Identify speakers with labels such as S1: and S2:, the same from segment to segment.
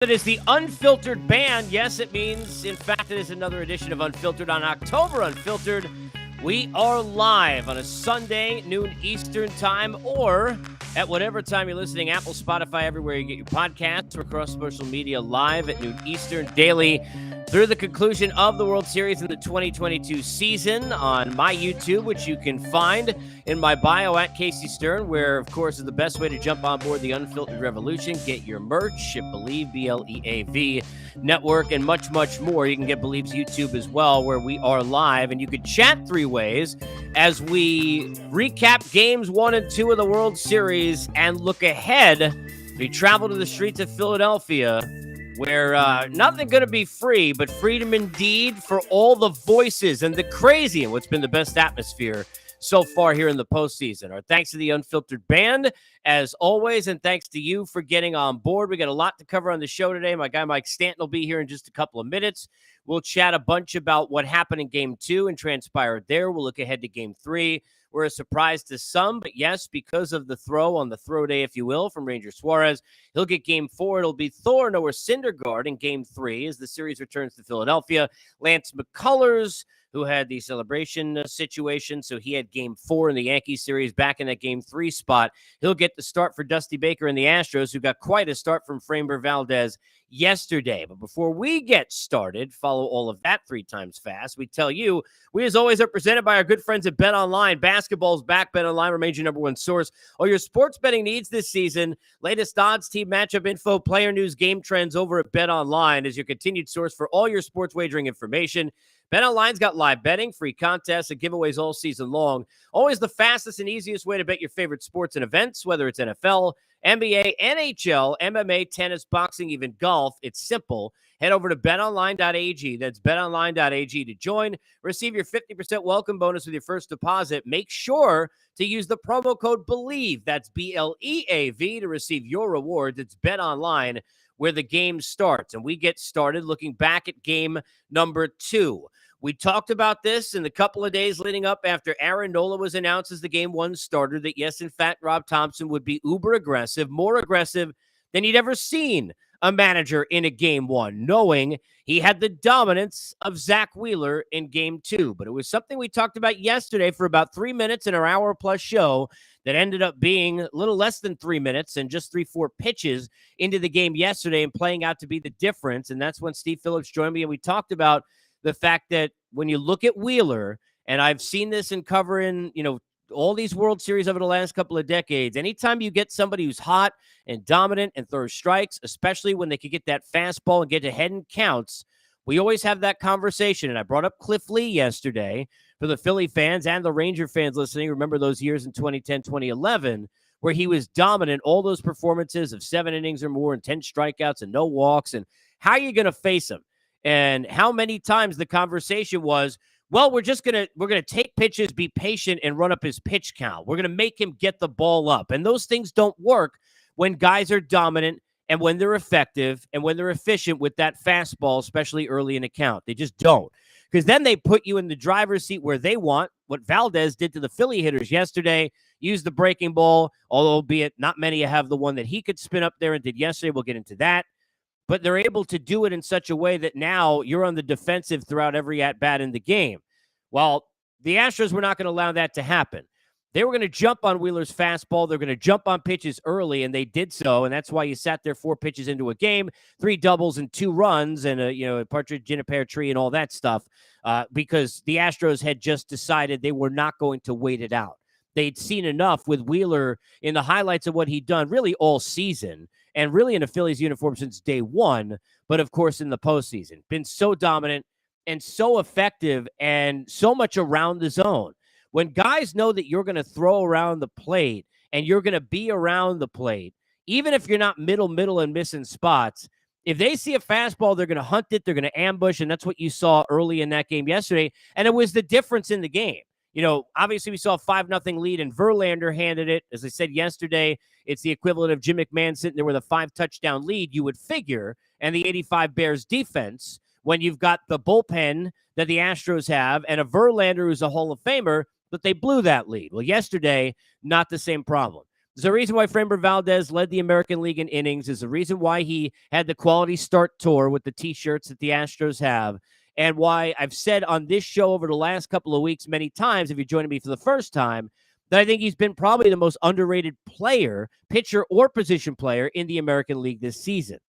S1: It is the Unfiltered Band. Yes, it means, in fact, it is another edition of Unfiltered on October Unfiltered. We are live on a Sunday, noon Eastern time, or at whatever time you're listening, Apple, Spotify, everywhere you get your podcasts, or across social media, live at noon Eastern daily through the conclusion of the World Series in the 2022 season on my YouTube, which you can find in my bio at Casey Stern, where, of course, is the best way to jump on board the Unfiltered Revolution. Get your merch at Believe, BLEAV Network, and much, much more. You can get Believe's YouTube as well, where we are live, and you can chat three ways as we recap games 1 and 2 of the World Series and look ahead. We travel to the streets of Philadelphia, where nothing going to be free, but freedom indeed for all the voices and the crazy and what's been the best atmosphere so far here in the postseason. Our thanks to the Unfiltered Band, as always, and thanks to you for getting on board. We got a lot to cover on the show today. My guy Mike Stanton will be here in just a couple of minutes. We'll chat a bunch about what happened in Game 2 and transpired there. We'll look ahead to Game 3. We're a surprise to some, but yes, because of the throw on the throw day, if you will, from Ranger Suarez, he'll get Game 4. It'll be Thorne or Syndergaard in Game 3 as the series returns to Philadelphia. Lance McCullers, who had the celebration situation, so he had Game 4 in the Yankees series back in that Game 3 spot. He'll get the start for Dusty Baker and the Astros, who got quite a start from Framber Valdez yesterday. But before we get started, follow all of that 3 times fast. We tell you, we as always are presented by our good friends at BetOnline. Basketball's back. BetOnline remains your number one source. All your sports betting needs this season. Latest odds, team matchup info, player news, game trends over at BetOnline is your continued source for all your sports wagering information. BetOnline's got live betting, free contests, and giveaways all season long. Always the fastest and easiest way to bet your favorite sports and events, whether it's NFL, NBA, NHL, MMA, tennis, boxing, even golf. It's simple. Head over to betonline.ag. That's betonline.ag to join. Receive your 50% welcome bonus with your first deposit. Make sure to use the promo code BELIEVE. That's BLEAV to receive your rewards. It's BetOnline, where the game starts. And we get started looking back at game number 2. We talked about this in the couple of days leading up after Aaron Nola was announced as the Game 1 starter, that yes, in fact, Rob Thompson would be uber aggressive, more aggressive than he'd ever seen a manager in a Game 1, knowing he had the dominance of Zach Wheeler in Game 2. But it was something we talked about yesterday for about 3 minutes in our hour-plus show that ended up being a little less than 3 minutes and just 3-4 pitches into the game yesterday and playing out to be the difference. And that's when Steve Phillips joined me, and we talked about the fact that when you look at Wheeler, and I've seen this in covering, all these World Series over the last couple of decades, anytime you get somebody who's hot and dominant and throws strikes, especially when they could get that fastball and get ahead in counts, we always have that conversation. And I brought up Cliff Lee yesterday for the Philly fans and the Ranger fans listening. Remember those years in 2010, 2011, where he was dominant, all those performances of 7 innings or more and 10 strikeouts and no walks. And how are you going to face him? And how many times the conversation was, well, we're going to take pitches, be patient, and run up his pitch count. We're going to make him get the ball up. And those things don't work when guys are dominant and when they're effective and when they're efficient with that fastball, especially early in a count. They just don't. Because then they put you in the driver's seat where they want. What Valdez did to the Philly hitters yesterday, used the breaking ball, although albeit not many have the one that he could spin up there and did yesterday. We'll get into that. But they're able to do it in such a way that now you're on the defensive throughout every at-bat in the game. Well, the Astros were not going to allow that to happen. They were going to jump on Wheeler's fastball. They're going to jump on pitches early, and they did so, and that's why you sat there 4 pitches into a game, 3 doubles and 2 runs, and a partridge in a pear tree and all that stuff, because the Astros had just decided they were not going to wait it out. They'd seen enough with Wheeler in the highlights of what he'd done really all season, and really in a Phillies uniform since day 1, but of course in the postseason. Been so dominant and so effective and so much around the zone. When guys know that you're going to throw around the plate and you're going to be around the plate, even if you're not middle and missing spots, if they see a fastball, they're going to hunt it, they're going to ambush, and that's what you saw early in that game yesterday, and it was the difference in the game. Obviously we saw a 5-0 lead, and Verlander handed it. As I said yesterday, it's the equivalent of Jim McMahon sitting there with a 5-touchdown lead, you would figure, and the 85 Bears defense, when you've got the bullpen that the Astros have and a Verlander who's a Hall of Famer, but they blew that lead. Well, yesterday, not the same problem. There's a reason why Framber Valdez led the American League in innings. There's a reason why he had the quality start tour with the T-shirts that the Astros have, and why I've said on this show over the last couple of weeks many times, if you're joining me for the first time, that I think he's been probably the most underrated player, pitcher or position player in the American League this season,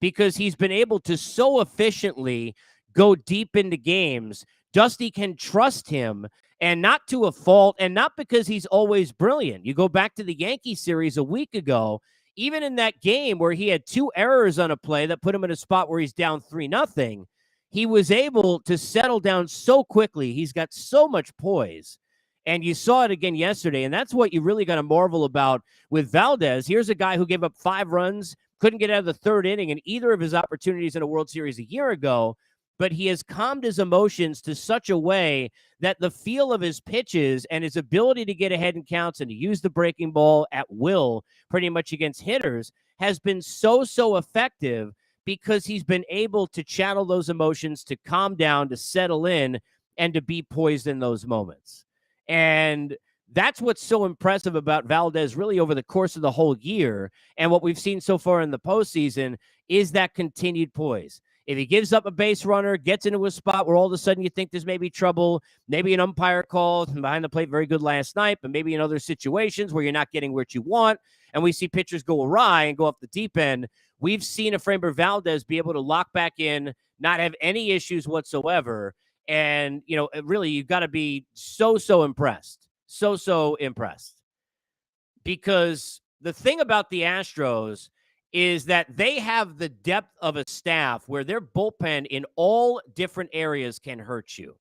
S1: because he's been able to so efficiently go deep into games. Dusty can trust him, and not to a fault, and not because he's always brilliant. You go back to the Yankee series a week ago, even in that game where he had 2 errors on a play that put him in a spot where he's down 3-0, he was able to settle down so quickly. He's got so much poise. And you saw it again yesterday, and that's what you really got to marvel about with Valdez. Here's a guy who gave up 5 runs, couldn't get out of the 3rd inning in either of his opportunities in a World Series a year ago, but he has calmed his emotions to such a way that the feel of his pitches and his ability to get ahead in counts and to use the breaking ball at will pretty much against hitters has been so effective, because he's been able to channel those emotions, to calm down, to settle in, and to be poised in those moments. And that's what's so impressive about Valdez really over the course of the whole year. And what we've seen so far in the postseason is that continued poise. If he gives up a base runner, gets into a spot where all of a sudden you think there's maybe trouble, maybe an umpire call behind the plate very good last night, but maybe in other situations where you're not getting what you want, and we see pitchers go awry and go off the deep end, we've seen a Framber Valdez be able to lock back in, not have any issues whatsoever. And, really, you've got to be so impressed. So impressed. Because the thing about the Astros is that they have the depth of a staff where their bullpen in all different areas can hurt you.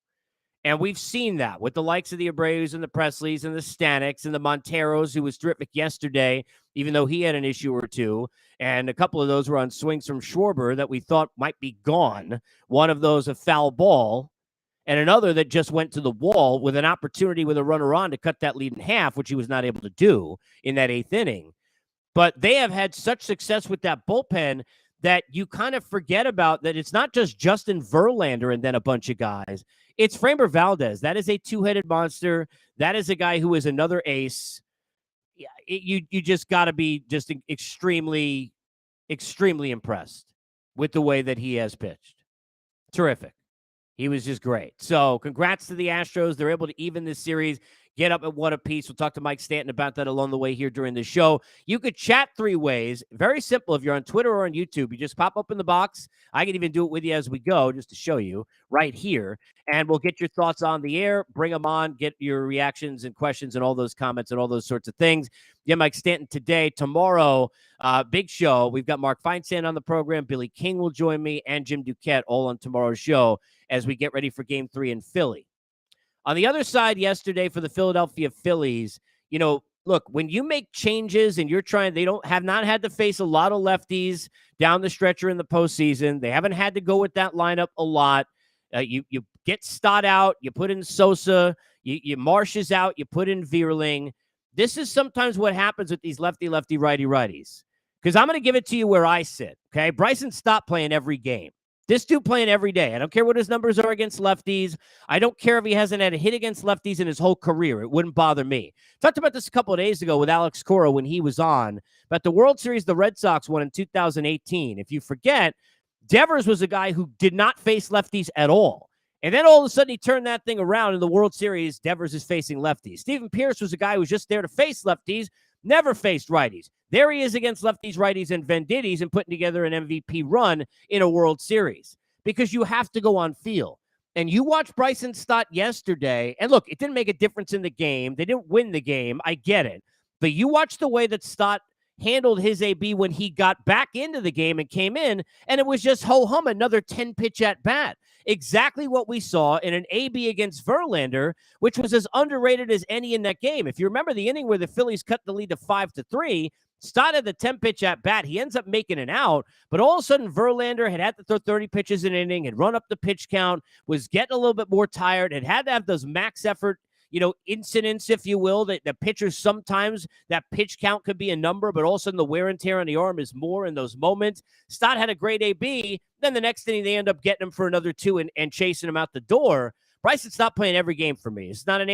S1: And we've seen that with the likes of the Abreu's and the Presleys and the Staniks and the Monteros, who was terrific yesterday, even though he had an issue or two. And a couple of those were on swings from Schwarber that we thought might be gone. One of those a foul ball, and another that just went to the wall with an opportunity with a runner on to cut that lead in half, which he was not able to do in that 8th inning. But they have had such success with that bullpen that you kind of forget about that it's not just Justin Verlander and then a bunch of guys. It's Framber Valdez. That is a 2-headed monster. That is a guy who is another ace. Yeah, you just got to be just extremely impressed with the way that he has pitched. Terrific. He was just great. So congrats to the Astros. They're able to even this series, get up at 1 apiece. We'll talk to Mike Stanton about that along the way here during the show. You could chat 3 ways. Very simple. If you're on Twitter or on YouTube, you just pop up in the box. I can even do it with you as we go just to show you right here. And we'll get your thoughts on the air, bring them on, get your reactions and questions and all those comments and all those sorts of things. Yeah, Mike Stanton today. Tomorrow, big show. We've got Mark Feinsand on the program. Billy King will join me and Jim Duquette all on tomorrow's show as we get ready for Game 3 in Philly. On the other side yesterday for the Philadelphia Phillies, look, when you make changes and you're trying, they have not had to face a lot of lefties down the stretcher in the postseason. They haven't had to go with that lineup a lot. You get Stott out, you put in Sosa, you Marsh is out, you put in Vierling. This is sometimes what happens with these lefty, righties. Because I'm going to give it to you where I sit, okay? Bryson Stott playing every game. This dude playing every day. I don't care what his numbers are against lefties. I don't care if he hasn't had a hit against lefties in his whole career. It wouldn't bother me. Talked about this a couple of days ago with Alex Cora when he was on. But the World Series the Red Sox won in 2018. If you forget, Devers was a guy who did not face lefties at all. And then all of a sudden he turned that thing around in the World Series. Devers is facing lefties. Steven Pearce was a guy who was just there to face lefties, never faced righties. There he is against lefties, righties, and Vendittis and putting together an MVP run in a World Series because you have to go on feel. And you watch Bryson Stott yesterday, and look, it didn't make a difference in the game. They didn't win the game. I get it. But you watch the way that Stott handled his AB when he got back into the game and came in, and it was just ho-hum, another 10-pitch at-bat. Exactly what we saw in an AB against Verlander, which was as underrated as any in that game. If you remember the inning where the Phillies cut the lead to 5-3, Stott had the 10-pitch at-bat. He ends up making an out, but all of a sudden Verlander had to throw 30 pitches an inning, had run up the pitch count, was getting a little bit more tired, had to have those max effort incidents, if you will, that the pitchers sometimes that pitch count could be a number, but all of a sudden the wear and tear on the arm is more in those moments. Stott had a great AB. Then the next inning, they end up getting him for another 2 and chasing him out the door. Bryson Stott playing every game for me. It's not an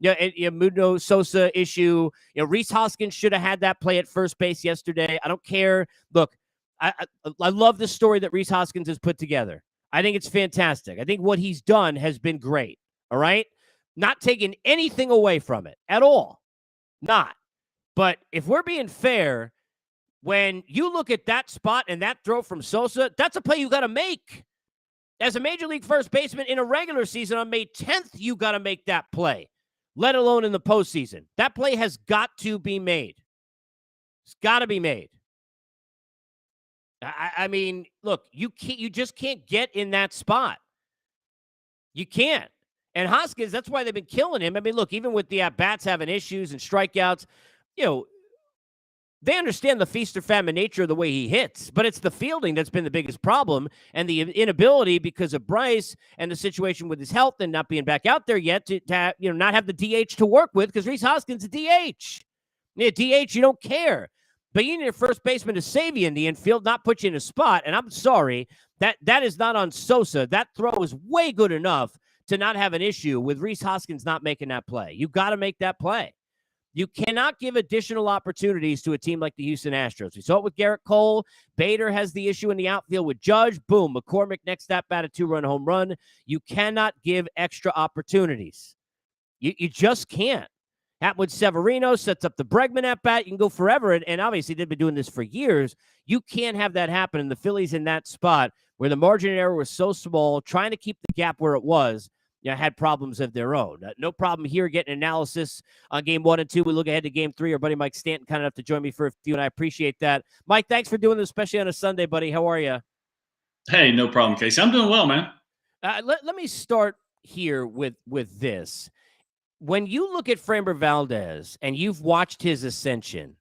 S1: Yeah, Muno Sosa issue. Rhys Hoskins should have had that play at first base yesterday. I don't care. Look, I love the story that Rhys Hoskins has put together. I think it's fantastic. I think what he's done has been great. All right? Not taking anything away from it at all. Not. But if we're being fair, when you look at that spot and that throw from Sosa, that's a play you got to make. As a major league first baseman in a regular season on May 10th, you got to make that play, let alone in the postseason. That play has got to be made. It's got to be made. I mean, look, you just can't get in that spot. You can't. And Hoskins, that's why they've been killing him. I mean, look, even with the at-bats having issues and strikeouts, they understand the feast or famine nature of the way he hits, but it's the fielding that's been the biggest problem, and the inability because of Bryce and the situation with his health and not being back out there yet to not have the DH to work with, because Rhys Hoskins is a DH. Yeah, DH, you don't care. But you need a first baseman to save you in the infield, not put you in a spot. And I'm sorry, that is not on Sosa. That throw is way good enough to not have an issue with Rhys Hoskins not making that play. You got to make that play. You cannot give additional opportunities to a team like the Houston Astros. We saw it with Garrett Cole. Bader has the issue in the outfield with Judge. Boom, McCormick next at bat, a 2-run home run. You cannot give extra opportunities. You just can't. Happened with Severino, sets up the Bregman at bat. You can go forever, and obviously they've been doing this for years. You can't have that happen. And the Phillies in that spot where the margin of error was so small, trying to keep the gap where it was, had problems of their own. No problem here getting analysis on game 1 and 2. We look ahead to game 3. Our buddy Mike Stanton kind enough to join me for a few, and I appreciate that. Mike, thanks for doing this, especially on a Sunday, buddy. How are you?
S2: Hey, no problem, Casey. I'm doing well, man.
S1: Let me start here with this. When you look at Framber Valdez and you've watched his ascension,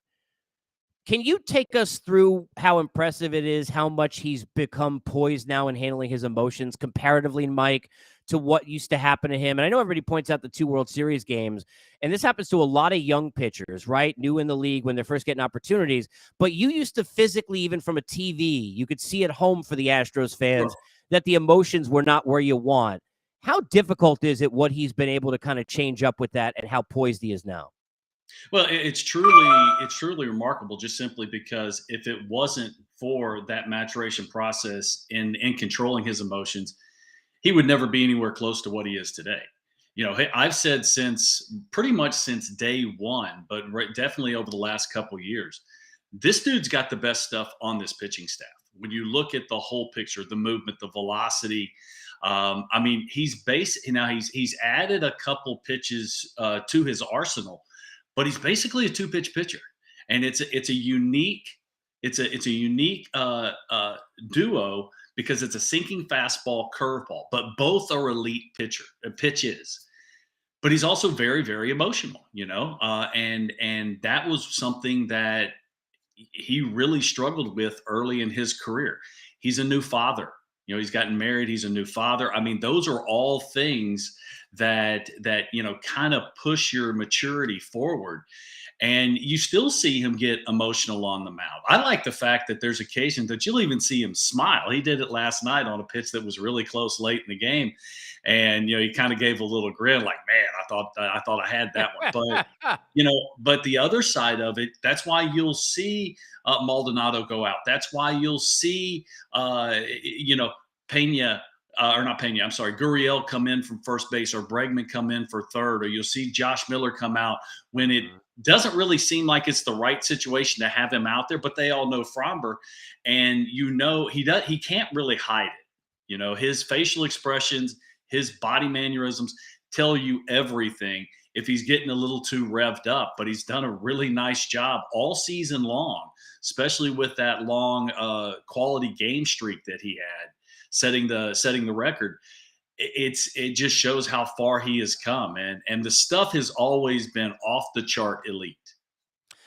S1: can you take us through how impressive it is, how much he's become poised now in handling his emotions comparatively, Mike, to what used to happen to him? And I know everybody points out the 2 World Series games, and this happens to a lot of young pitchers, right? New in the league when they're first getting opportunities. But you used to physically, even from a TV, you could see at home for the Astros fans that the emotions were not where you want. How difficult is it what he's been able to kind of change up with that and how poised he is now?
S2: Well, it's truly remarkable, just simply because if it wasn't for that maturation process in controlling his emotions, he would never be anywhere close to what he is today. I've said pretty much since day one, but definitely over the last couple of years, this dude's got the best stuff on this pitching staff. When you look at the whole picture, the movement, the velocity, I mean, he's added a couple pitches to his arsenal, but he's basically a 2-pitch pitcher, and it's a unique duo because it's a sinking fastball, curveball, but both are elite pitches. But he's also very, very emotional, and that was something that he really struggled with early in his career. He's a new father. He's gotten married. He's a new father. I mean, those are all things that kind of push your maturity forward. And you still see him get emotional on the mound. I like the fact that there's occasions that you'll even see him smile. He did it last night on a pitch that was really close late in the game. And, he kind of gave a little grin like, man, I thought I had that one. But, but the other side of it, that's why you'll see Maldonado go out. That's why you'll see, Pena, or not Pena, I'm sorry, Gurriel come in from first base, or Bregman come in for third, or you'll see Josh Miller come out when it doesn't really seem like it's the right situation to have him out there, but they all know Framber, and he can't really hide it. His facial expressions, his body mannerisms tell you everything if he's getting a little too revved up, but he's done a really nice job all season long, especially with that long quality game streak that he had, setting the record. It just shows how far he has come, and the stuff has always been off the chart elite.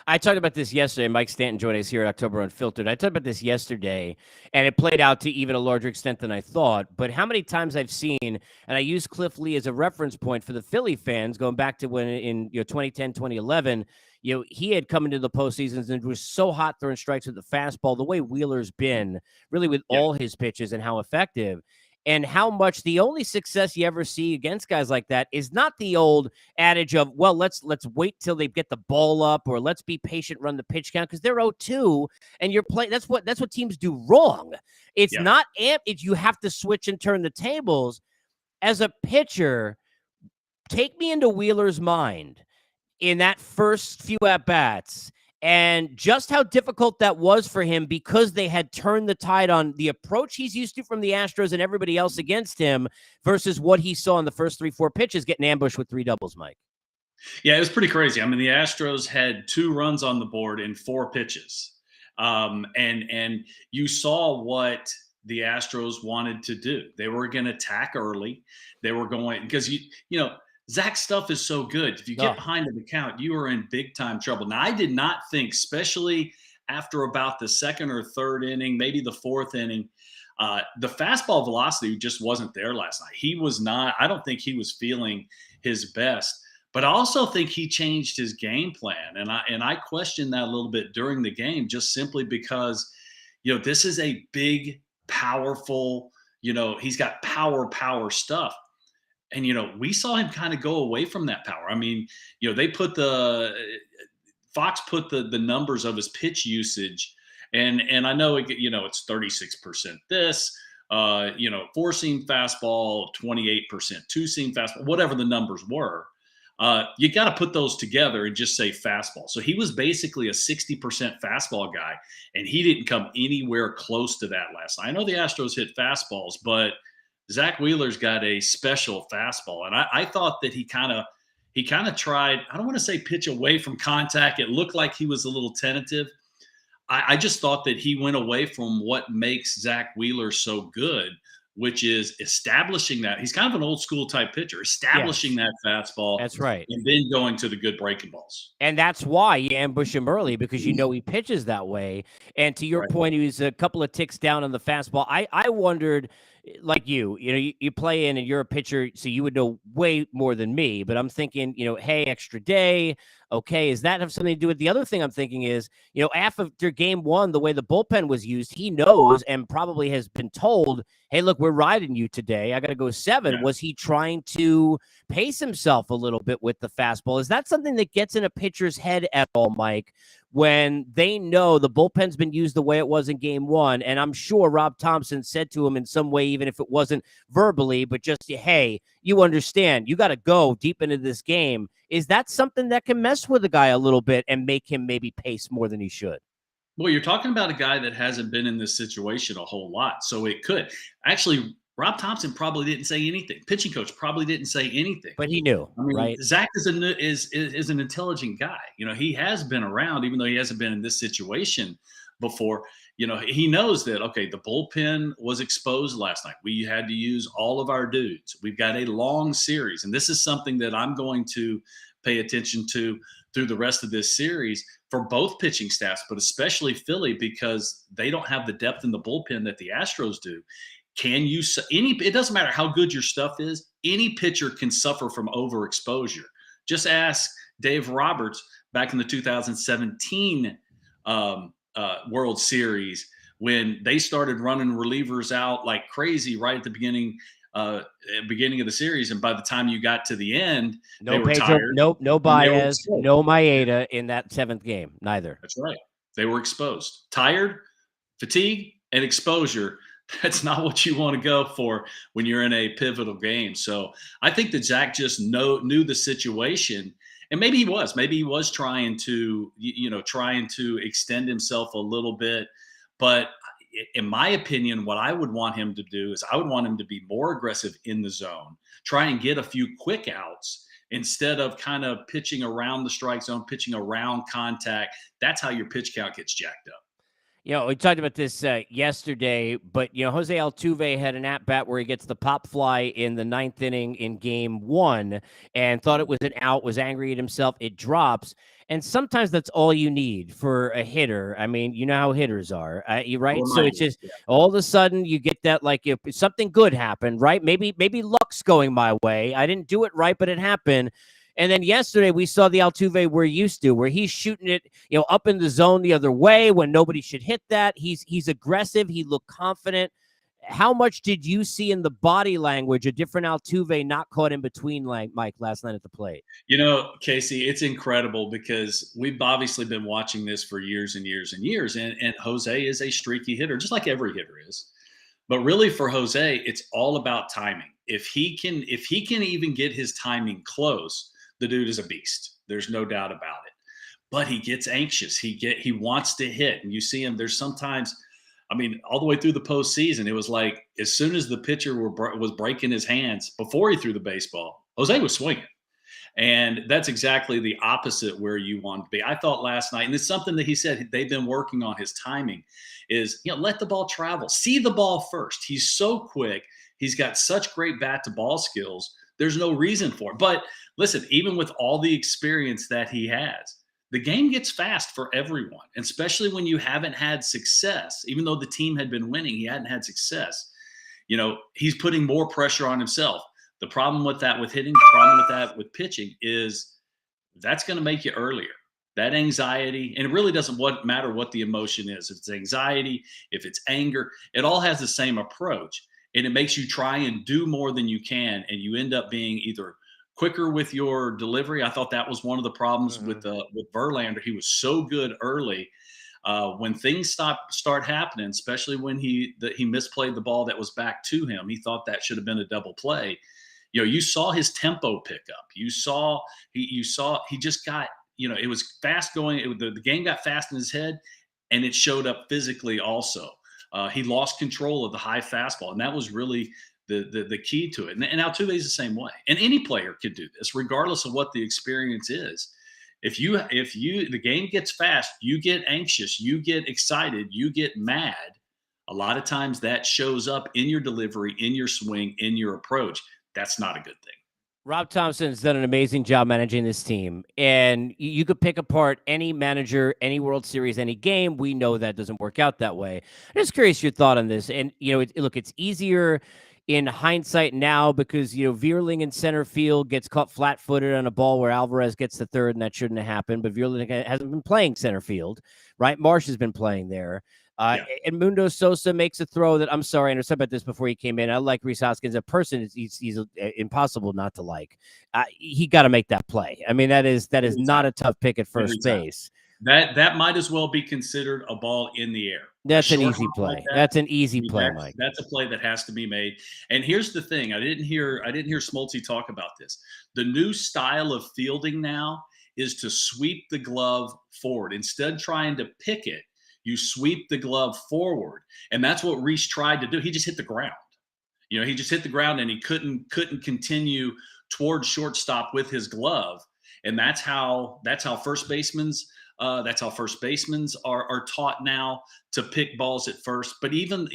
S1: I talked about this yesterday. Mike Stanton joined us here at October Unfiltered. I talked about this yesterday, and it played out to even a larger extent than I thought. But how many times I've seen, and I use Cliff Lee as a reference point for the Philly fans, going back to when in 2010, 2011, he had come into the postseasons and was so hot throwing strikes with the fastball, the way Wheeler's been, really with all his pitches and how effective. and how much the only success you ever see against guys like that is not the old adage of, well, let's wait till they get the ball up, or let's be patient, run the pitch count, because they're 0-2 and you're playing. That's what teams do wrong. It's
S2: Yeah.
S1: not you have to switch and turn the tables. As a pitcher, take me into Wheeler's mind in that first few at-bats and just how difficult that was for him, because they had turned the tide on the approach he's used to from the Astros and everybody else against him versus what he saw in the first 3-4 pitches, getting ambushed with 3 doubles, Mike.
S2: Yeah, it was pretty crazy. I mean, the Astros had 2 runs on the board in 4 pitches. And you saw what the Astros wanted to do. They were going to attack early. They were going, because you know, Zach's stuff is so good. If you get behind in the count, you are in big time trouble. Now, I did not think, especially after about the 2nd or 3rd inning, maybe the 4th inning, the fastball velocity just wasn't there last night. He was not, I don't think he was feeling his best. But I also think he changed his game plan, and I questioned that a little bit during the game, just simply because, you know, this is a big, powerful, you know, he's got power stuff. And, you know, we saw him kind of go away from that power. I mean, you know, Fox put the numbers of his pitch usage, and I know, you know, it's 36% this, you know, 4-seam fastball, 28%, 2-seam fastball, whatever the numbers were. You got to put those together and just say fastball. So he was basically a 60% fastball guy, and he didn't come anywhere close to that last night. I know the Astros hit fastballs, but Zach Wheeler's got a special fastball, and I thought that he kind of tried. I don't want to say pitch away from contact. It looked like he was a little tentative. I just thought that he went away from what makes Zach Wheeler so good, which is establishing that. He's kind of an old school type pitcher, establishing that fastball.
S1: That's right.
S2: And then going to the good breaking balls.
S1: And that's why you ambush him early, because you know he pitches that way. And to your point, he was a couple of ticks down on the fastball. I wondered, like you know, you play in and you're a pitcher, so you would know way more than me. But I'm thinking, you know, hey, extra day. Okay, does that have something to do with the other thing I'm thinking is, you know, after game 1, the way the bullpen was used, he knows and probably has been told, hey, look, we're riding you today. I got to go 7. Yeah. Was he trying to pace himself a little bit with the fastball? Is that something that gets in a pitcher's head at all, Mike, when they know the bullpen's been used the way it was in game 1? And I'm sure Rob Thompson said to him in some way, even if it wasn't verbally, but just, hey, you understand, you got to go deep into this game. Is that something that can mess with a guy a little bit and make him maybe pace more than he should?
S2: Well, you're talking about a guy that hasn't been in this situation a whole lot, so it could. Actually, Rob Thompson probably didn't say anything. Pitching coach probably didn't say anything.
S1: But he knew,
S2: I mean,
S1: right?
S2: Zach is an intelligent guy. You know, he has been around, even though he hasn't been in this situation before. You know, he knows that, okay, the bullpen was exposed last night. We had to use all of our dudes. We've got a long series, and this is something that I'm going to pay attention to through the rest of this series for both pitching staffs, but especially Philly, because they don't have the depth in the bullpen that the Astros do. It doesn't matter how good your stuff is, any pitcher can suffer from overexposure. Just ask Dave Roberts back in the 2017 World Series, when they started running relievers out like crazy right at the beginning of the series, and by the time you got to the end, they were tired.
S1: No Baez, no Maeda in that 7th game, neither.
S2: That's right. They were exposed, tired, fatigue, and exposure. That's not what you want to go for when you're in a pivotal game. So I think that Zach just knew the situation, and maybe he was trying to, trying to extend himself a little bit. But in my opinion, what I would want him to do is I would want him to be more aggressive in the zone, try and get a few quick outs instead of kind of pitching around the strike zone, pitching around contact. That's how your pitch count gets jacked up.
S1: You know, we talked about this yesterday, but, Jose Altuve had an at-bat where he gets the pop fly in the 9th inning in game 1 and thought it was an out, was angry at himself. It drops. And sometimes that's all you need for a hitter. I mean, you know how hitters are, right? So it's just all of a sudden you get that, like, if something good happened, right? Maybe luck's going my way. I didn't do it right, but it happened. And then yesterday we saw the Altuve we're used to, where he's shooting it, up in the zone the other way when nobody should hit that. He's aggressive. He looked confident. how much did you see in the body language a different Altuve not caught in between, like Mike, last night at the plate?
S2: Casey, it's incredible because we've obviously been watching this for years and years and years. And Jose is a streaky hitter, just like every hitter is. But really for Jose, it's all about timing. If he can even get his timing close, the dude is a beast. There's no doubt about it. But he gets anxious. He wants to hit. And you see him, there's sometimes, I mean, all the way through the postseason, it was like as soon as the pitcher was breaking his hands before he threw the baseball, Jose was swinging. And that's exactly the opposite where you want to be. I thought last night, and it's something that he said they've been working on his timing, is let the ball travel. See the ball first. He's so quick. He's got such great bat to ball skills. There's no reason for it. But listen, even with all the experience that he has, the game gets fast for everyone, and especially when you haven't had success. Even though the team had been winning, he hadn't had success. He's putting more pressure on himself. The problem with that with hitting, the problem with that with pitching is that's going to make you earlier. That anxiety, and it really doesn't matter what the emotion is. If it's anxiety, if it's anger, it all has the same approach. And it makes you try and do more than you can. And you end up being either quicker with your delivery. I thought that was one of the problems with Verlander. He was so good early. When things start happening, especially when he misplayed the ball that was back to him, he thought that should have been a double play. You saw his tempo pick up. You saw he just got, it was fast going. The game got fast in his head, and it showed up physically also. He lost control of the high fastball, and that was really the key to it. And Altuve is the same way. And any player could do this, regardless of what the experience is. If the game gets fast, you get anxious, you get excited, you get mad. A lot of times that shows up in your delivery, in your swing, in your approach. That's not a good thing.
S1: Rob Thompson's done an amazing job managing this team, and you could pick apart any manager, any World Series, any game. We know that doesn't work out that way. I'm just curious your thought on this. And, look, it's easier in hindsight now because, Vierling in center field gets caught flat-footed on a ball where Alvarez gets the third, and that shouldn't have happened. But Vierling hasn't been playing center field, right? Marsh has been playing there. And Mundo Sosa makes a throw that, I'm sorry, I said about this before he came in. I like Rhys Hoskins. A person, he's impossible not to like. He got to make that play. I mean, that is not a tough pick at first base.
S2: That might as well be considered a ball in the air.
S1: That's an easy play. That's an easy play, Mike.
S2: That's a play that has to be made. And here's the thing: I didn't hear Smoltz talk about this. The new style of fielding now is to sweep the glove forward instead of trying to pick it. You sweep the glove forward, and that's what Rhys tried to do. He just hit the ground. He just hit the ground, and he couldn't continue towards shortstop with his glove. And that's how first basemen are taught now to pick balls at first. But even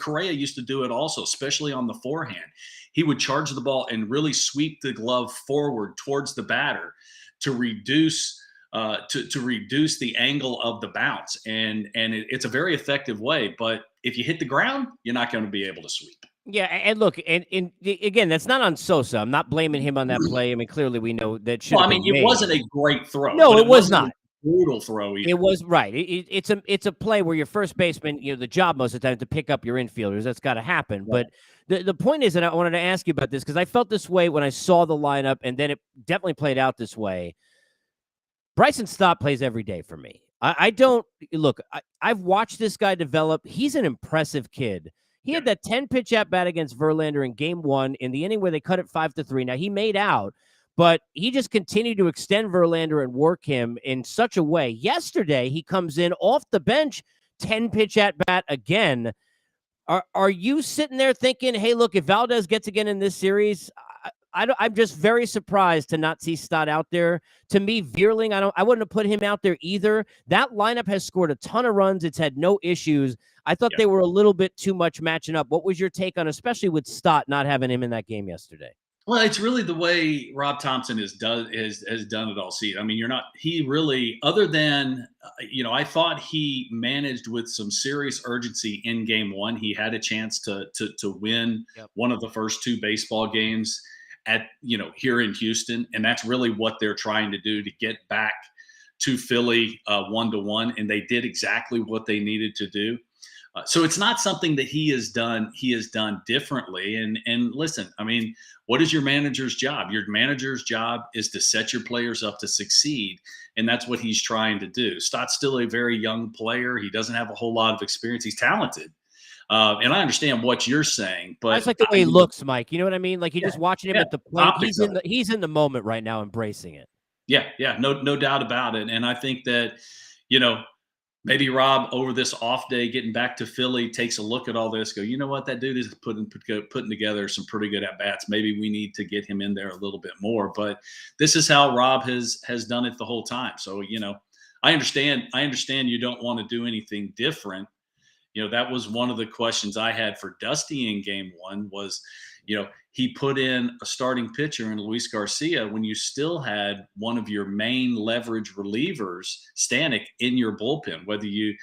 S2: Correa used to do it also, especially on the forehand. He would charge the ball and really sweep the glove forward towards the batter to reduce the angle of the bounce. And it's a very effective way. But if you hit the ground, you're not going to be able to sweep.
S1: Yeah, and look, and again, that's not on Sosa. I'm not blaming him on that play. I mean, clearly we know that should.
S2: It wasn't a great throw.
S1: No, it was not.
S2: Brutal throw either.
S1: It was right. It's a play where your first baseman, the job most of the time to pick up your infielders. That's got to happen. Right. But the point is, and I wanted to ask you about this because I felt this way when I saw the lineup, and then it definitely played out this way. Bryson Stott plays every day for me. I don't look. I've watched this guy develop. He's an impressive kid. He had that 10-pitch at bat against Verlander in Game 1 in the inning where they cut it 5-3. Now he made out, but he just continued to extend Verlander and work him in such a way. Yesterday he comes in off the bench, 10-pitch at bat again. Are you sitting there thinking, hey, look, if Valdez gets again in this series? I'm just very surprised to not see Stott out there. To me, Vierling, I wouldn't have put him out there either. That lineup has scored a ton of runs. It's had no issues. I thought they were a little bit too much matching up. What was your take on, especially with Stott not having him in that game yesterday?
S2: Well, it's really the way Rob Thompson has done it all season. I mean, he really, other than, I thought he managed with some serious urgency in Game 1. He had a chance to win one of the first two baseball games here in Houston. And that's really what they're trying to do, to get back to Philly 1-1. And they did exactly what they needed to do. So it's not something that he has done. He has done differently. And listen, I mean, what is your manager's job? Your manager's job is to set your players up to succeed, and that's what he's trying to do. Stott's still a very young player. He doesn't have a whole lot of experience. He's talented, and I understand what you're saying,
S1: I
S2: but
S1: just like the way he looks, Mike. You know what I mean? Like you're
S2: yeah,
S1: just watching him
S2: yeah,
S1: at the plate.
S2: optics of it.
S1: He's in the moment right now, embracing it.
S2: Yeah, yeah, no doubt about it. And I think that, you know, maybe Rob over this off day, getting back to Philly, takes a look at all this. Go, you know what, that dude is putting together some pretty good at bats. Maybe we need to get him in there a little bit more. But this is how Rob has done it the whole time. So I understand. I understand you don't want to do anything different. That was one of the questions I had for Dusty in game one was, he put in a starting pitcher in Luis Garcia when you still had one of your main leverage relievers, Stanek, in your bullpen. Whether you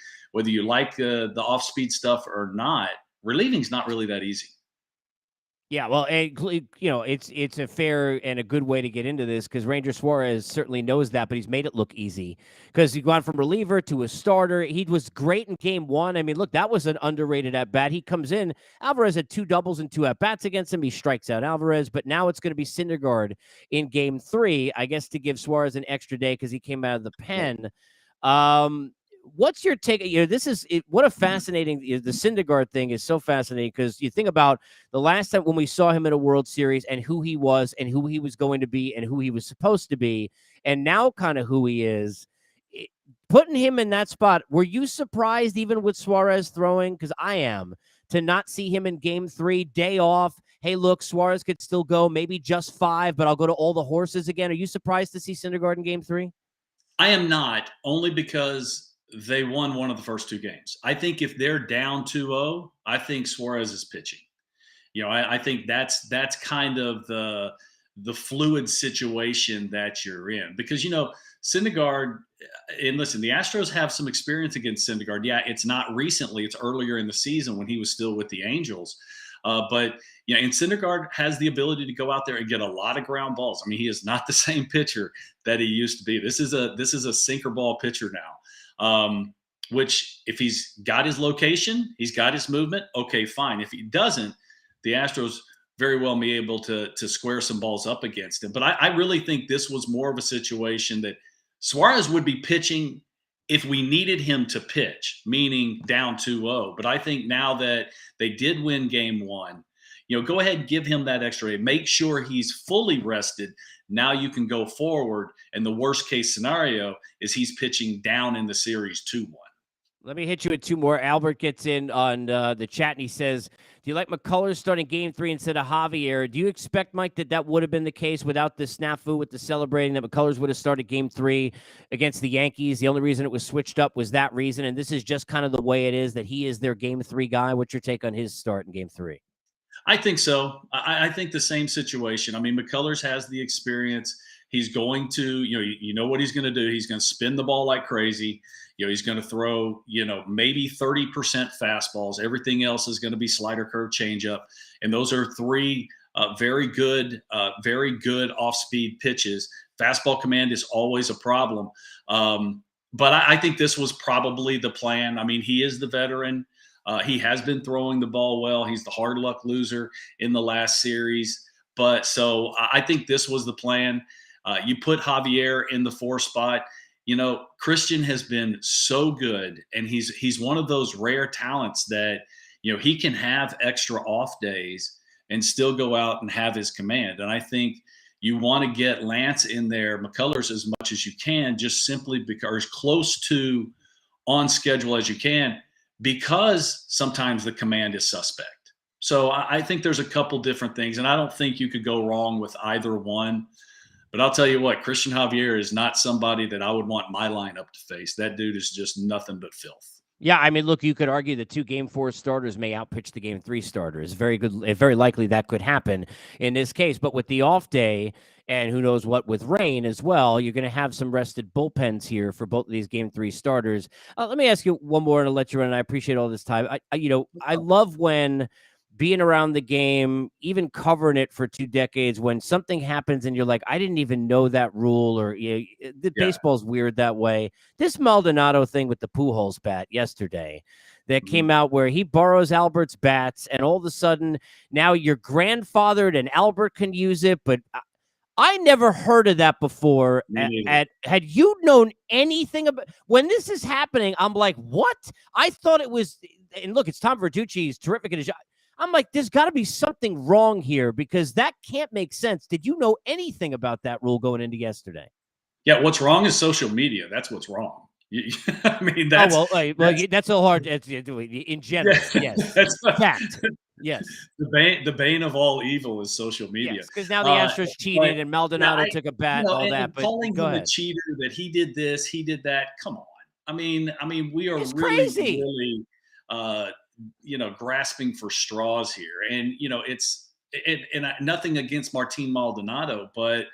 S2: like the off speed stuff or not, relieving's not really that easy.
S1: Yeah, well, it's a fair and a good way to get into this because Ranger Suarez certainly knows that, but he's made it look easy because he's gone from reliever to a starter. He was great in game one. I mean, look, that was an underrated at bat. He comes in. Alvarez had 2 doubles and 2 at bats against him. He strikes out Alvarez, but now it's going to be Syndergaard in game 3, I guess, to give Suarez an extra day because he came out of the pen. What's your take? This is what a fascinating. The Syndergaard thing is so fascinating because you think about the last time when we saw him in a World Series and who he was and who he was going to be and who he was supposed to be, and now kind of who he is. Putting him in that spot, were you surprised even with Suarez throwing? Because I am, to not see him in game 3, day off. Hey, look, Suarez could still go, maybe just 5, but I'll go to all the horses again. Are you surprised to see Syndergaard in game 3?
S2: I am not, only because they won one of the first 2 games. I think if they're down 2-0, I think Suarez is pitching. I think that's kind of the fluid situation that you're in because Syndergaard. And listen, the Astros have some experience against Syndergaard. Yeah, it's not recently; it's earlier in the season when he was still with the Angels. But and Syndergaard has the ability to go out there and get a lot of ground balls. I mean, he is not the same pitcher that he used to be. This is a sinker ball pitcher now. Which if he's got his location, he's got his movement. Okay, fine. If he doesn't, the Astros very well be able to square some balls up against him. But I really think this was more of a situation that Suarez would be pitching if we needed him to pitch, meaning down 2-0. But I think now that they did win game 1, go ahead and give him that extra. Make sure he's fully rested. Now you can go forward. And the worst case scenario is he's pitching down in the series 2-1.
S1: Let me hit you with 2 more. Albert gets in on the chat, and he says, do you like McCullers starting game 3 instead of Javier? Do you expect, Mike, that would have been the case without the snafu with the celebrating, that McCullers would have started game 3 against the Yankees? The only reason it was switched up was that reason, and this is just kind of the way it is, that he is their game 3 guy. What's your take on his start in game 3?
S2: I think so. I think the same situation. I mean, McCullers has the experience. He's going to, you know what he's going to do. He's going to spin the ball like crazy. He's going to throw, maybe 30% fastballs. Everything else is going to be slider, curve, changeup. And those are 3 very good off-speed pitches. Fastball command is always a problem. But I think this was probably the plan. I mean, he is the veteran. He has been throwing the ball well. He's the hard luck loser in the last series. But so I think this was the plan. You put Javier in the 4 spot. Christian has been so good, and he's one of those rare talents that, he can have extra off days and still go out and have his command. And I think you want to get Lance in there, McCullers, as much as you can, just simply because as close to on schedule as you can, because sometimes the command is suspect. So I think there's a couple different things, and I don't think you could go wrong with either one. But I'll tell you what, Christian Javier is not somebody that I would want my lineup to face. That dude is just nothing but filth.
S1: Yeah, I mean, look, you could argue the 2 game 4 starters may outpitch the game 3 starters. Very good. Very likely that could happen in this case. But with the off day, and who knows what with rain as well, you're going to have some rested bullpens here for both of these game 3 starters. Let me ask you one more, and I'll let you run. And I appreciate all this time. I love when being around the game, even covering it for 2 decades, when something happens and you're like, I didn't even know that rule, or baseball's weird that way. This Maldonado thing with the Pujols bat yesterday, that came out where he borrows Albert's bats, and all of a sudden now you're grandfathered and Albert can use it, but I never heard of that before. Had you known anything about when this is happening? I'm like, what? I thought it was. And look, it's Tom Verducci. He's terrific at his job. I'm like, there's got to be something wrong here because that can't make sense. Did you know anything about that rule going into yesterday?
S2: Yeah, what's wrong is social media. That's what's wrong. I mean, that's
S1: that's a hard. In general, yes,
S2: that's
S1: fact. Yes,
S2: the bane of all evil is social media.
S1: Yes, because now the Astros cheated and Maldonado took a bat and all that. But
S2: calling
S1: go
S2: him
S1: ahead.
S2: a cheater, that he did this, he did that. Come on. I mean, we are
S1: It's
S2: really,
S1: crazy.
S2: really, grasping for straws here. And nothing against Martin Maldonado, but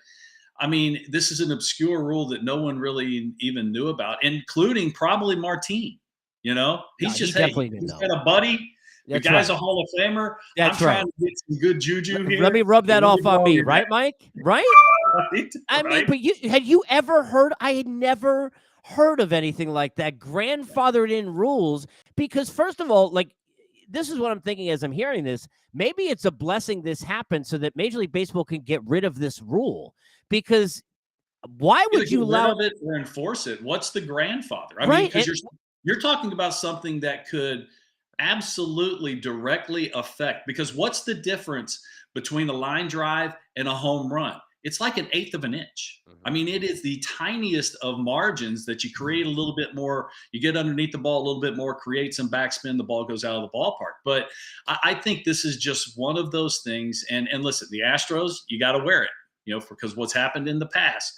S2: I mean, this is an obscure rule that no one really even knew about, including probably Martin. He's got a buddy. The guy's a Hall of Famer. I'm trying to get some good juju here.
S1: Let me rub that off on me, right, Mike? Right? I mean, but had you ever heard? I had never heard of anything like that. Grandfathered in rules, because first of all, like, this is what I'm thinking as I'm hearing this. Maybe it's a blessing this happened so that Major League Baseball can get rid of this rule. Because why would you allow
S2: it or enforce it? What's the grandfather? I mean, because you're talking about something that could absolutely directly affect, because what's the difference between a line drive and a home run? It's like 1/8 of an inch. I mean, it is the tiniest of margins that you create a little bit more. You get underneath the ball a little bit more, create some backspin, the ball goes out of the ballpark. But I think this is just one of those things. And listen, the Astros, you got to wear it, because what's happened in the past.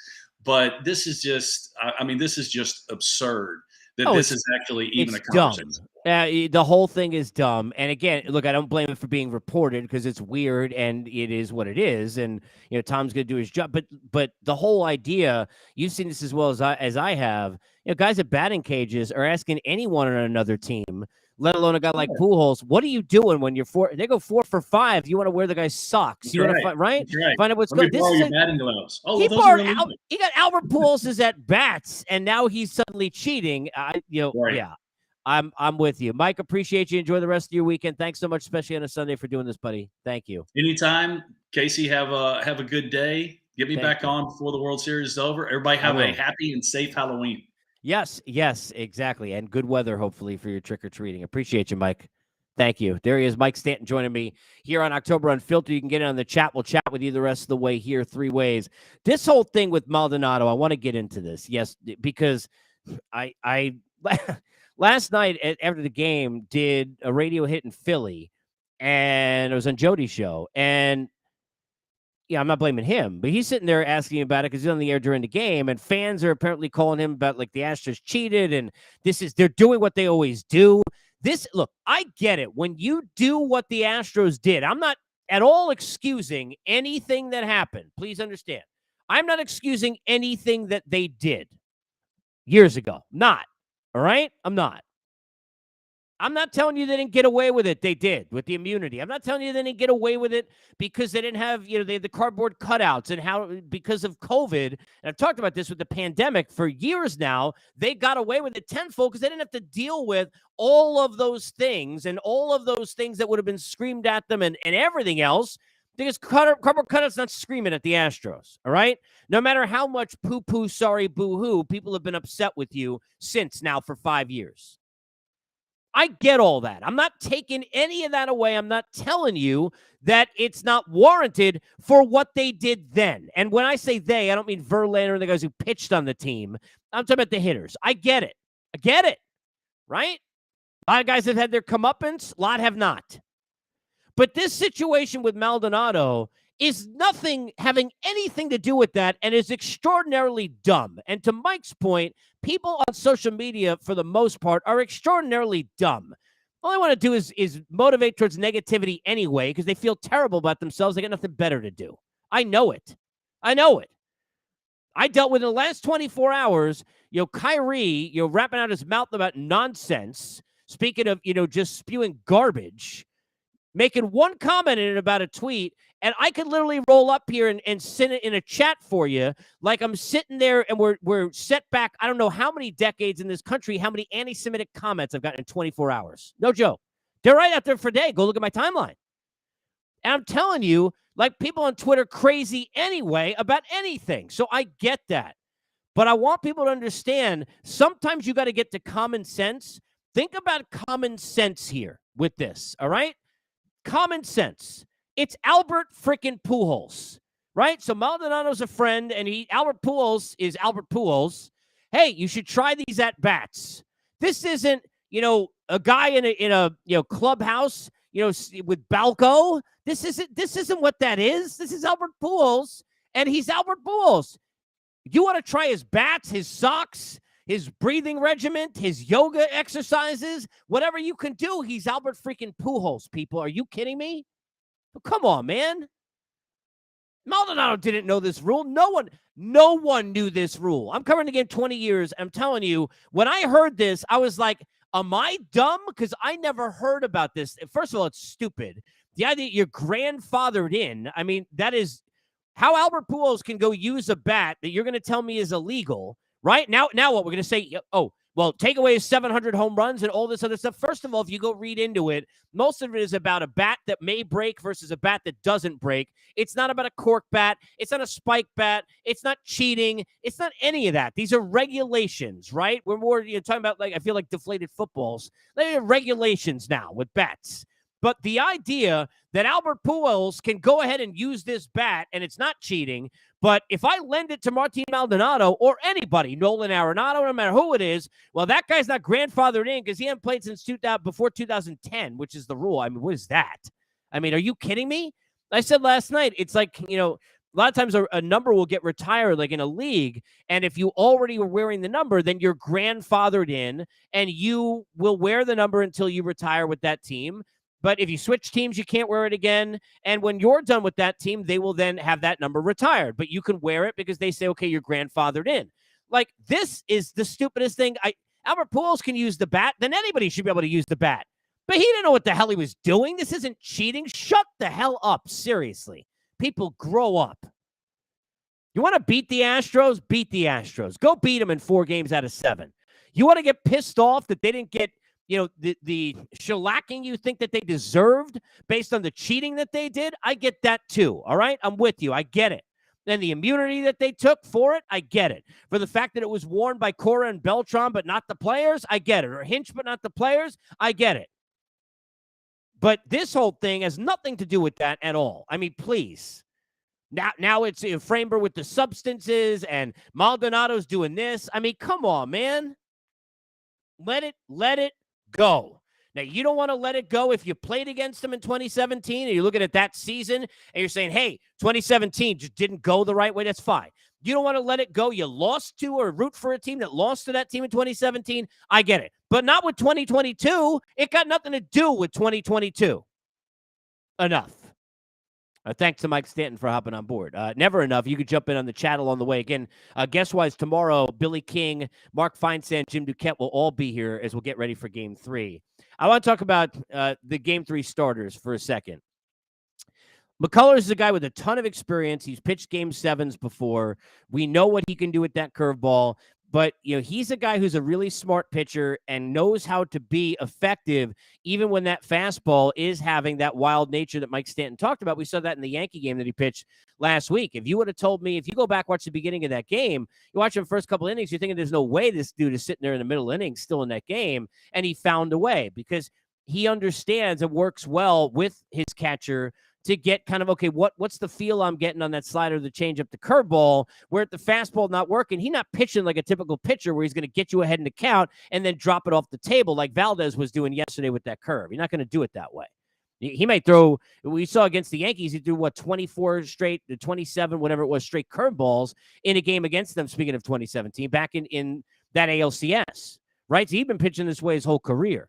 S2: But this is just, this is just absurd that this is actually even a conversation.
S1: The whole thing is dumb. And again, look, I don't blame it for being reported because it's weird and it is what it is. And, Tom's going to do his job. But the whole idea, you've seen this as well as I have, guys at batting cages are asking anyone on another team, let alone a guy like Pujols, what are you doing when you're they go 4 for 5? You want to wear the guy's socks. You want to find, right? Find out what's going on. This is
S2: batting gloves.
S1: He got Albert Pujols at bats, and now he's suddenly cheating. Yeah. I'm with you. Mike, appreciate you. Enjoy the rest of your weekend. Thanks so much, especially on a Sunday, for doing this, buddy. Thank you.
S2: Anytime. Casey, have a good day. Get me back on before the World Series is over. Everybody have a happy and safe Halloween. Yes,
S1: exactly. And good weather, hopefully, for your trick-or-treating. Appreciate you, Mike. Thank you. There he is, Mike Stanton, joining me here on October Unfiltered. You can get in on the chat. We'll chat with you the rest of the way here 3 ways. This whole thing with Maldonado, I want to get into this. Yes, because I last night after the game did a radio hit in Philly, and it was on Jody's show. And I'm not blaming him, but he's sitting there asking about it because he's on the air during the game, and fans are apparently calling him about like the Astros cheated, and they're doing what they always do. Look, I get it. When you do what the Astros did, I'm not at all excusing anything that happened. Please understand. I'm not excusing anything that they did years ago. Not. All right? I'm not. I'm not telling you they didn't get away with it. They did with the immunity. I'm not telling you they didn't get away with it because they didn't have, they had the cardboard cutouts and because of COVID. And I've talked about this with the pandemic for years now. They got away with it tenfold because they didn't have to deal with all of those things and all of those things that would have been screamed at them and everything else. Because cardboard cutouts not screaming at the Astros. All right. No matter how much poo-poo, sorry, boo-hoo, people have been upset with you since now for 5 years. I get all that. I'm not taking any of that away. I'm not telling you that it's not warranted for what they did then. And when I say they, I don't mean Verlander and the guys who pitched on the team. I'm talking about the hitters. I get it. Right? A lot of guys have had their comeuppance. A lot have not. But this situation with Maldonado is nothing having anything to do with that and is extraordinarily dumb. And to Mike's point, people on social media, for the most part, are extraordinarily dumb. All they want to do is motivate towards negativity anyway because they feel terrible about themselves. They got nothing better to do. I know it. I dealt with in the last 24 hours, Kyrie, wrapping out his mouth about nonsense. Speaking of, just spewing garbage. making one comment in it about a tweet, and I could literally roll up here and send it in a chat for you, like I'm sitting there and we're set back, I don't know how many decades in this country, how many anti-Semitic comments I've gotten in 24 hours. No joke. They're right out there for day. Go look at my timeline. And I'm telling you, like, people on Twitter crazy anyway about anything. So I get that. But I want people to understand, sometimes you got to get to common sense. Think about common sense here with this, all right? Common sense. It's Albert freaking Pujols, right? So Maldonado's a friend, and Albert Pujols is Albert Pujols. Hey, you should try these at bats. This isn't, a guy in a clubhouse, with Balco. This isn't what that is. This is Albert Pujols, and he's Albert Pujols. You want to try his bats, his socks, his breathing regimen, his yoga exercises, whatever you can do, he's Albert freaking Pujols, people. Are you kidding me? Come on, man. Maldonado didn't know this rule. No one knew this rule. I'm covering the game 20 years. I'm telling you, when I heard this, I was like, am I dumb? Because I never heard about this. First of all, it's stupid. The idea that you're grandfathered in, I mean, that is how Albert Pujols can go use a bat that you're going to tell me is illegal, right? Now what? We're going to say, oh, well, take away his 700 home runs and all this other stuff. First of all, if you go read into it, most of it is about a bat that may break versus a bat that doesn't break. It's not about a cork bat. It's not a spike bat. It's not cheating. It's not any of that. These are regulations, right? We're more talking about, like, I feel like deflated footballs. They are regulations now with bats. But the idea that Albert Pujols can go ahead and use this bat and it's not cheating, but if I lend it to Martin Maldonado or anybody, Nolan Arenado, no matter who it is, well, that guy's not grandfathered in because he hasn't played since before 2010, which is the rule. I mean, what is that? I mean, are you kidding me? I said last night, it's like, a lot of times a number will get retired, like in a league, and if you already were wearing the number, then you're grandfathered in, and you will wear the number until you retire with that team. But if you switch teams, you can't wear it again. And when you're done with that team, they will then have that number retired. But you can wear it because they say, okay, you're grandfathered in. Like, this is the stupidest thing. Albert Pujols can use the bat, then anybody should be able to use the bat. But he didn't know what the hell he was doing. This isn't cheating. Shut the hell up. Seriously. People, grow up. You want to beat the Astros? Beat the Astros. Go beat them in 4 games out of 7. You want to get pissed off that they didn't get the shellacking you think that they deserved based on the cheating that they did? I get that too, all right? I'm with you. I get it. And the immunity that they took for it, I get it. For the fact that it was worn by Cora and Beltran, but not the players, I get it. Or Hinch, but not the players, I get it. But this whole thing has nothing to do with that at all. I mean, please. Now it's Framber with the substances, and Maldonado's doing this. I mean, come on, man. Let it go. Now, you don't want to let it go if you played against them in 2017 and you're looking at that season and you're saying, hey, 2017 just didn't go the right way. That's fine. You don't want to let it go. You lost to or root for a team that lost to that team in 2017. I get it. But not with 2022. It got nothing to do with 2022. Enough. Thanks to Mike Stanton for hopping on board. Never enough. You could jump in on the chat along the way. Again, guest-wise, tomorrow, Billy King, Mark Feinsand, Jim Duquette will all be here as we'll get ready for Game 3. I want to talk about the Game 3 starters for a second. McCullers is a guy with a ton of experience. He's pitched Game 7s before. We know what he can do with that curveball. But, he's a guy who's a really smart pitcher and knows how to be effective even when that fastball is having that wild nature that Mike Stanton talked about. We saw that in the Yankee game that he pitched last week. If you would have told me, if you go back, watch the beginning of that game, you watch him first couple innings, you're thinking there's no way this dude is sitting there in the middle innings still in that game. And he found a way because he understands and works well with his catcher to get kind of, okay, what's the feel I'm getting on that slider, the changeup, the curveball, where the fastball not working, he's not pitching like a typical pitcher where he's going to get you ahead in the count and then drop it off the table like Valdez was doing yesterday with that curve. You're not going to do it that way. He might throw, we saw against the Yankees, he threw, 24 straight, 27, whatever it was, straight curveballs in a game against them, speaking of 2017, back in that ALCS, right? So he's been pitching this way his whole career.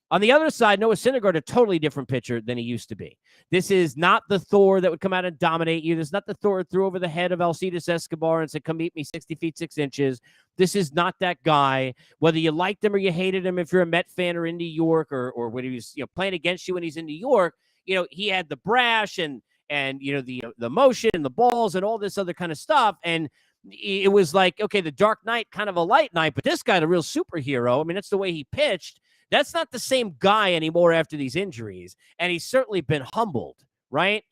S1: On the other side, Noah Syndergaard, a totally different pitcher than he used to be. This is not the Thor that would come out and dominate you. This is not the Thor that threw over the head of Alcides Escobar and said, come meet me 60 feet, 6 inches. This is not that guy. Whether you liked him or you hated him, if you're a Met fan or in New York or when he was playing against you when he's in New York, he had the brash and the motion and the balls and all this other kind of stuff. And it was like, okay, the Dark Knight, kind of a light night, but this guy, the real superhero. I mean, that's the way he pitched. That's not the same guy anymore after these injuries. And he's certainly been humbled, right?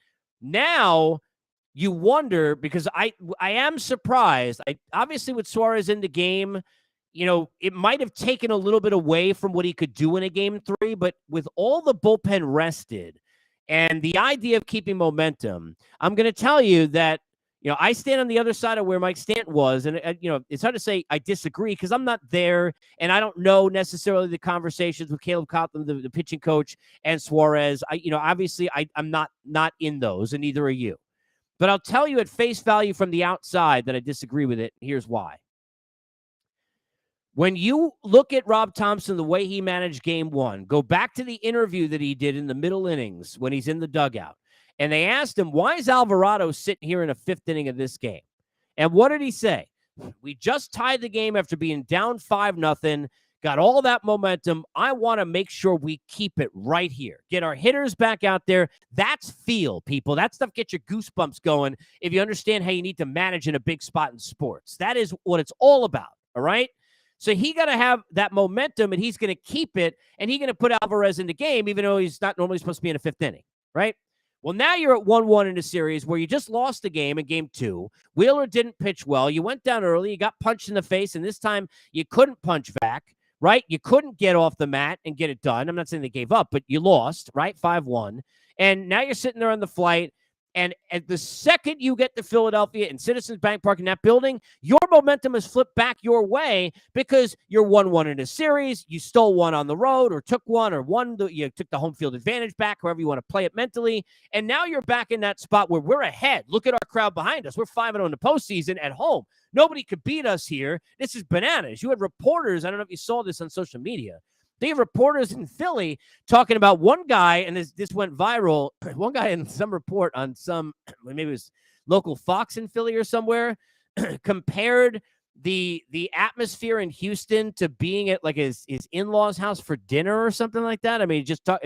S1: Now you wonder, because I am surprised. Obviously with Suarez in the game, it might have taken a little bit away from what he could do in a game 3, but with all the bullpen rested and the idea of keeping momentum, I'm going to tell you that, I stand on the other side of where Mike Stanton was. And, it's hard to say I disagree because I'm not there and I don't know necessarily the conversations with Caleb Coughlin, the pitching coach, and Suarez. Obviously I'm not in those, and neither are you. But I'll tell you at face value from the outside that I disagree with it. Here's why. When you look at Rob Thompson, the way he managed game 1, go back to the interview that he did in the middle innings when he's in the dugout. And they asked him, why is Alvarado sitting here in the 5th inning of this game? And what did he say? We just tied the game after being down 5-0, got all that momentum. I want to make sure we keep it right here. Get our hitters back out there. That's feel, people. That stuff gets your goosebumps going if you understand how you need to manage in a big spot in sports. That is what it's all about, all right? So he got to have that momentum, and he's going to keep it, and he's going to put Alvarez in the game, even though he's not normally supposed to be in the 5th inning, right? Well, now you're at 1-1 in a series where you just lost the game in game 2. Wheeler didn't pitch well. You went down early. You got punched in the face, and this time you couldn't punch back, right? You couldn't get off the mat and get it done. I'm not saying they gave up, but you lost, right? 5-1. And now you're sitting there on the flight. And at the second you get to Philadelphia and Citizens Bank Park in that building, your momentum has flipped back your way because you're 1-1 in a series. You stole one on the road or took one or won. You took the home field advantage back, however you want to play it mentally. And now you're back in that spot where we're ahead. Look at our crowd behind us. We're 5-0 in the postseason at home. Nobody could beat us here. This is bananas. You had reporters. I don't know if you saw this on social media. They have reporters in Philly talking about one guy, and this went viral. One guy in some report on maybe it was local Fox in Philly or somewhere, compared the atmosphere in Houston to being at like his in-laws' house for dinner or something like that. I mean,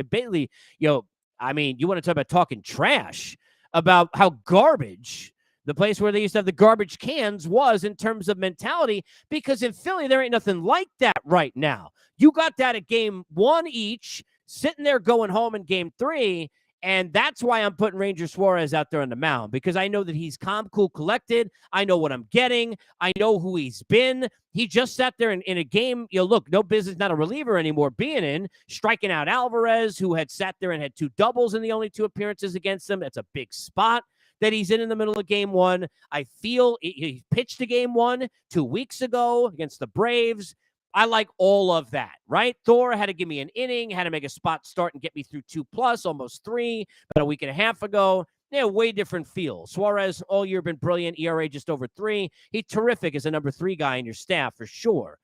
S1: basically, you want to talk about talking trash about how garbage the place where they used to have the garbage cans was in terms of mentality, because in Philly, there ain't nothing like that right now. You got that at game 1 each, sitting there going home in game 3, and that's why I'm putting Ranger Suarez out there on the mound, because I know that he's calm, cool, collected. I know what I'm getting. I know who he's been. He just sat there in a game, look, no business, not a reliever anymore, being in, striking out Alvarez, who had sat there and had 2 doubles in the only 2 appearances against him. That's a big spot that he's in the middle of game 1. I feel he pitched a game 1 2 weeks ago against the Braves. I like all of that, right? Thor had to give me an inning, had to make a spot start and get me through 2+, almost 3, about a week and a half ago. Yeah, way different feel. Suarez all year been brilliant, ERA just over 3. He's terrific as a number 3 guy in your staff for sure.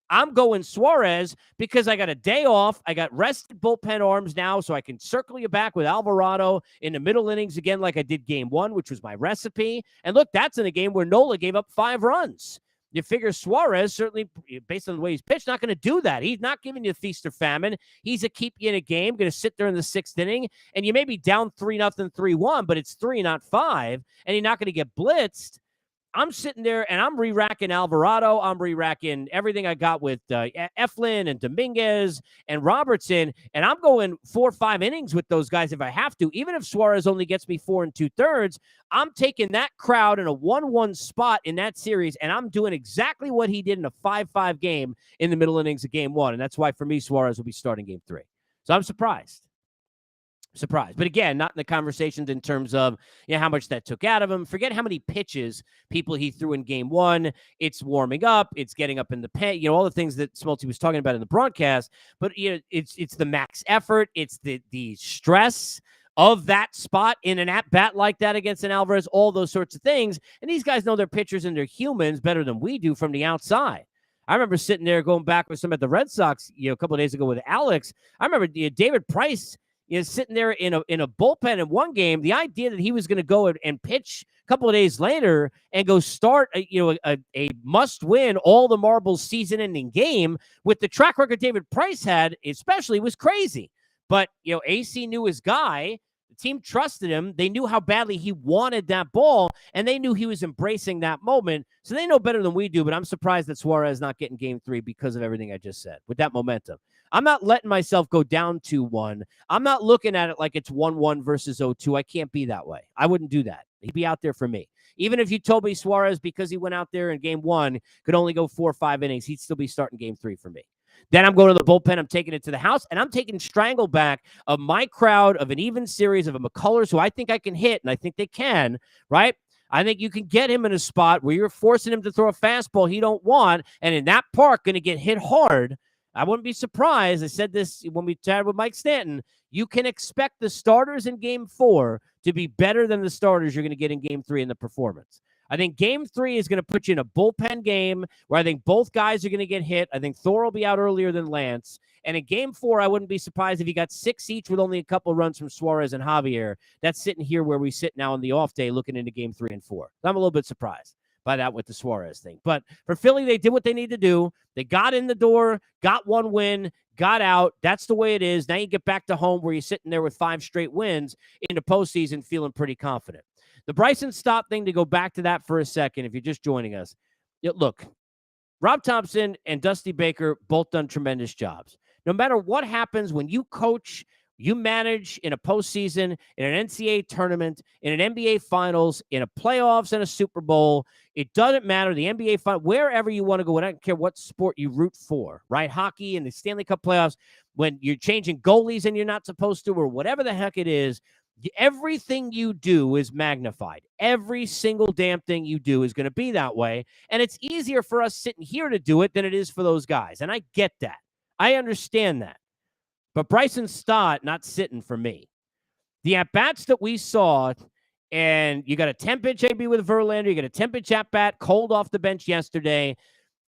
S1: I'm going Suarez because I got a day off. I got rested bullpen arms now, so I can circle you back with Alvarado in the middle innings again like I did game 1, which was my recipe. And look, that's in a game where Nola gave up 5 runs. You figure Suarez, certainly based on the way he's pitched, not going to do that. He's not giving you feast or famine. He's a keep you in a game, going to sit there in the 6th inning, and you may be down 3-0, 3-1, but it's 3, not 5, and you're not going to get blitzed. I'm sitting there and I'm re-racking Alvarado. I'm re-racking everything I got with Eflin and Dominguez and Robertson. And I'm going 4 or 5 innings with those guys if I have to. Even if Suarez only gets me 4 2/3, I'm taking that crowd in a 1-1 spot in that series. And I'm doing exactly what he did in a 5-5 game in the middle innings of game 1. And that's why for me, Suarez will be starting game 3. So I'm surprised. But again, not in the conversations in terms of how much that took out of him. Forget how many pitches people he threw in game 1. It's warming up. It's getting up in the pen. All the things that Smoltz was talking about in the broadcast. But it's the max effort. It's the stress of that spot in an at-bat like that against an Alvarez, all those sorts of things. And these guys know their pitchers and their humans better than we do from the outside. I remember sitting there going back with some at the Red Sox, a couple of days ago with Alex. I remember David Price is sitting there in a bullpen in one game. The idea that he was going to go and pitch a couple of days later and go start a must-win all the marbles season-ending game with the track record David Price had, especially, was crazy. But AC knew his guy. The team trusted him. They knew how badly he wanted that ball, and they knew he was embracing that moment. So they know better than we do, but I'm surprised that Suarez not getting game 3 because of everything I just said with that momentum. I'm not letting myself go down 2-1. I'm not looking at it like it's 1-1 versus 0-2. I can't be that way. I wouldn't do that. He'd be out there for me. Even if you told me Suarez, because he went out there in game 1, could only go 4 or 5 innings, he'd still be starting game 3 for me. Then I'm going to the bullpen. I'm taking it to the house, and I'm taking strangle back of my crowd of an even series of a McCullers who I think I can hit, and I think they can, right? I think you can get him in a spot where you're forcing him to throw a fastball he don't want, and in that park, going to get hit hard. I wouldn't be surprised. I said this when we chatted with Mike Stanton. You can expect the starters in game 4 to be better than the starters you're going to get in game 3 in the performance. I think game 3 is going to put you in a bullpen game where I think both guys are going to get hit. I think Thor will be out earlier than Lance. And in game 4, I wouldn't be surprised if you got 6 each with only a couple runs from Suarez and Javier. That's sitting here where we sit now on the off day looking into game 3 and 4. I'm a little bit surprised by that with the Suarez thing. But for Philly, they did what they need to do. They got in the door, got 1 win, got out. That's the way it is. Now you get back to home where you're sitting there with 5 straight wins into postseason feeling pretty confident. The Bryson Stott thing, to go back to that for a second, if you're just joining us. Look, Rob Thompson and Dusty Baker both done tremendous jobs. No matter what happens when you coach, you manage in a postseason, in an NCAA tournament, in an NBA Finals, in a playoffs, and a Super Bowl, it doesn't matter. The NBA Final, wherever you want to go, I don't care what sport you root for, right? Hockey and the Stanley Cup playoffs, when you're changing goalies and you're not supposed to, or whatever the heck it is, everything you do is magnified. Every single damn thing you do is going to be that way. And it's easier for us sitting here to do it than it is for those guys. And I get that. I understand that. But Bryson Stott not sitting for me. The at-bats that we saw, and you got a 10-pitch AB with Verlander, you got a 10-pitch at-bat cold off the bench yesterday.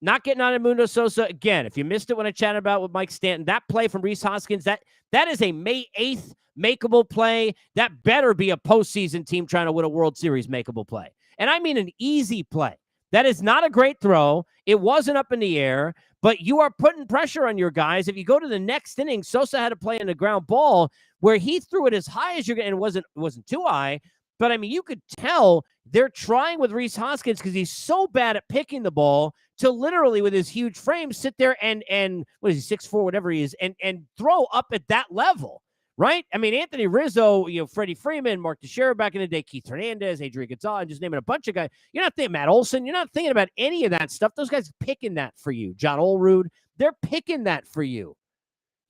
S1: Not getting on Edmundo Sosa. Again, if you missed it when I chatted about with Mike Stanton, that play from Rhys Hoskins, that is a May 8th makeable play. That better be a postseason team trying to win a World Series makeable play. And I mean an easy play. That is not a great throw. It wasn't up in the air, but you are putting pressure on your guys. If you go to the next inning, Sosa had to play in a ground ball where he threw it as high as you're going, and it wasn't too high. But, I mean, you could tell they're trying with Rhys Hoskins because he's so bad at picking the ball to literally, with his huge frame, sit there and what is he, 6'4", whatever he is, and throw up at that level, right? I mean, Anthony Rizzo, Freddie Freeman, Mark Teixeira back in the day, Keith Hernandez, Adrian Gonzalez, just naming a bunch of guys. You're not thinking Matt Olson. You're not thinking about any of that stuff. Those guys are picking that for you. John Olerud, they're picking that for you.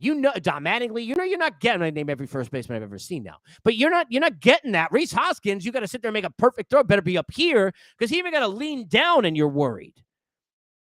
S1: Don Mattingly, you're not getting, I name every first baseman I've ever seen now, but you're not getting that. Rhys Hoskins, you got to sit there and make a perfect throw. Better be up here because he even got to lean down and you're worried.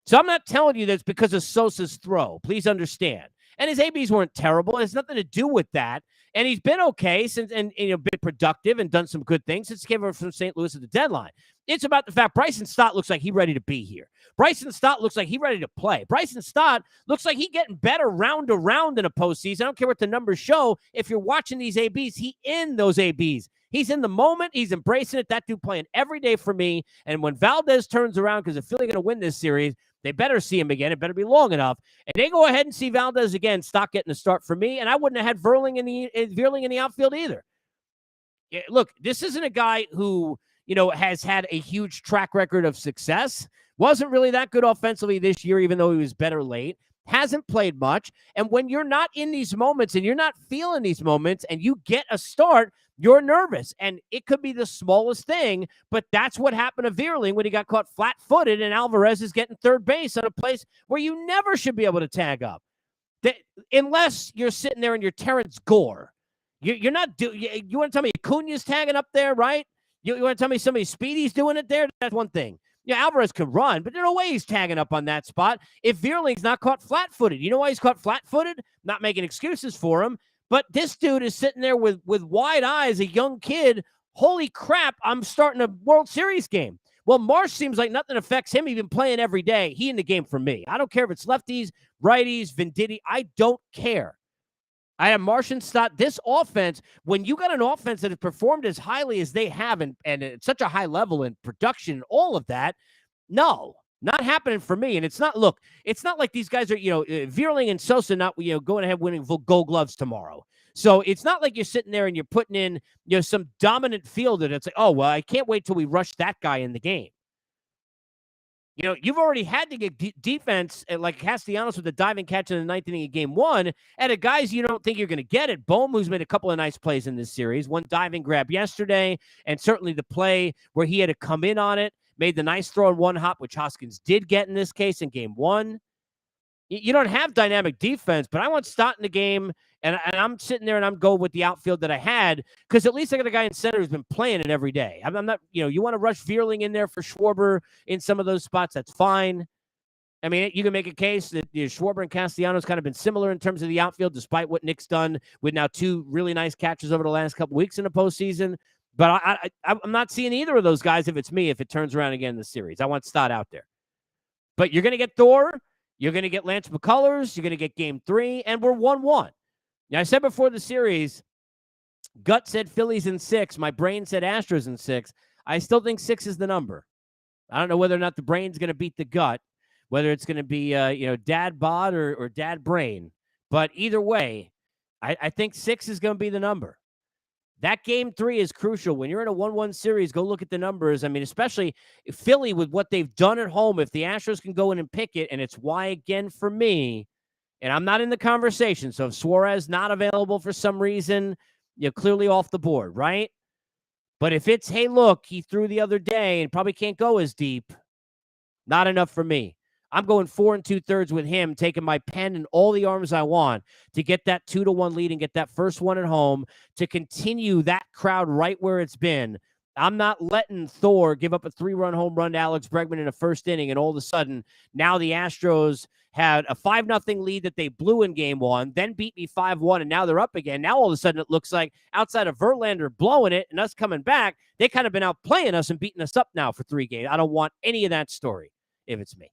S1: So I'm not telling you that's because of Sosa's throw. Please understand. And his ABs weren't terrible. It has nothing to do with that. And he's been okay since, and been productive and done some good things since he came over from St. Louis at the deadline. It's about the fact Bryson Stott looks like he's ready to be here. Bryson Stott looks like he's ready to play. Bryson Stott looks like he's getting better round to round in a postseason. I don't care what the numbers show. If you're watching these ABs, he in those ABs. He's in the moment. He's embracing it. That dude playing every day for me. And when Valdez turns around, because if Philly going to win this series, they better see him again. It better be long enough. And they go ahead and see Valdez again, Stott getting a start for me. And I wouldn't have had Veerling in the outfield either. Look, this isn't a guy who, has had a huge track record of success. Wasn't really that good offensively this year, even though he was better late. Hasn't played much. And when you're not in these moments and you're not feeling these moments and you get a start, you're nervous. And it could be the smallest thing, but that's what happened to Veerling when he got caught flat-footed and Alvarez is getting third base on a place where you never should be able to tag up. Unless you're sitting there and you're Terrence Gore. You're not you want to tell me Acuna's tagging up there, right? You want to tell me somebody Speedy's doing it there? That's one thing. Yeah, Alvarez can run, but there's no way he's tagging up on that spot if Veerling's not caught flat-footed. You know why he's caught flat-footed? Not making excuses for him, but this dude is sitting there with wide eyes, a young kid. Holy crap, I'm starting a World Series game. Well, Marsh seems like nothing affects him. He's been playing every day. He in the game for me. I don't care if it's lefties, righties, Venditti. I don't care. I have Marsh and Stott. This offense, when you got an offense that has performed as highly as they have and at such a high level in production and all of that, no, not happening for me. And it's not like these guys are, Veerling and Sosa not, going ahead winning Gold Gloves tomorrow. So it's not like you're sitting there and you're putting in, some dominant fielder that's like, oh, well, I can't wait till we rush that guy in the game. You've already had to get defense like Castellanos with the diving catch in the ninth inning of game one, and a guys you don't think you're going to get it. Bohm, who's made a couple of nice plays in this series, one diving grab yesterday, and certainly the play where he had to come in on it, made the nice throw in one hop, which Hoskins did get in this case in game one. You don't have dynamic defense, but I want Stott in the game, and I'm sitting there and I'm going with the outfield that I had because at least I got a guy in center who's been playing it every day. I'm not, you want to rush Vierling in there for Schwarber in some of those spots, that's fine. I mean, you can make a case that Schwarber and Castellanos kind of been similar in terms of the outfield, despite what Nick's done with now two really nice catches over the last couple weeks in the postseason. But I'm not seeing either of those guys if it's me, if it turns around again in the series. I want Stott out there. But you're going to get Thor. You're going to get Lance McCullers. You're going to get game 3, and we're 1-1. Now, I said before the series, gut said Phillies in 6. My brain said Astros in 6. I still think 6 is the number. I don't know whether or not the brain's going to beat the gut, whether it's going to be, dad bod or dad brain. But either way, I think 6 is going to be the number. That game 3 is crucial. When you're in a 1-1 series, go look at the numbers. I mean, especially Philly with what they've done at home. If the Astros can go in and pick it, and it's why, again, for me, and I'm not in the conversation, so if Suarez not available for some reason, you're clearly off the board, right? But if it's, hey, look, he threw the other day and probably can't go as deep, not enough for me. I'm going 4 2/3 with him, taking my pen and all the arms I want to get that 2-1 lead and get that first one at home to continue that crowd right where it's been. I'm not letting Thor give up a 3-run home run to Alex Bregman in the first inning, and all of a sudden, now the Astros had a 5-0 lead that they blew in game 1, then beat me 5-1, and now they're up again. Now all of a sudden it looks like outside of Verlander blowing it and us coming back, they kind of been outplaying us and beating us up now for 3 games. I don't want any of that story if it's me.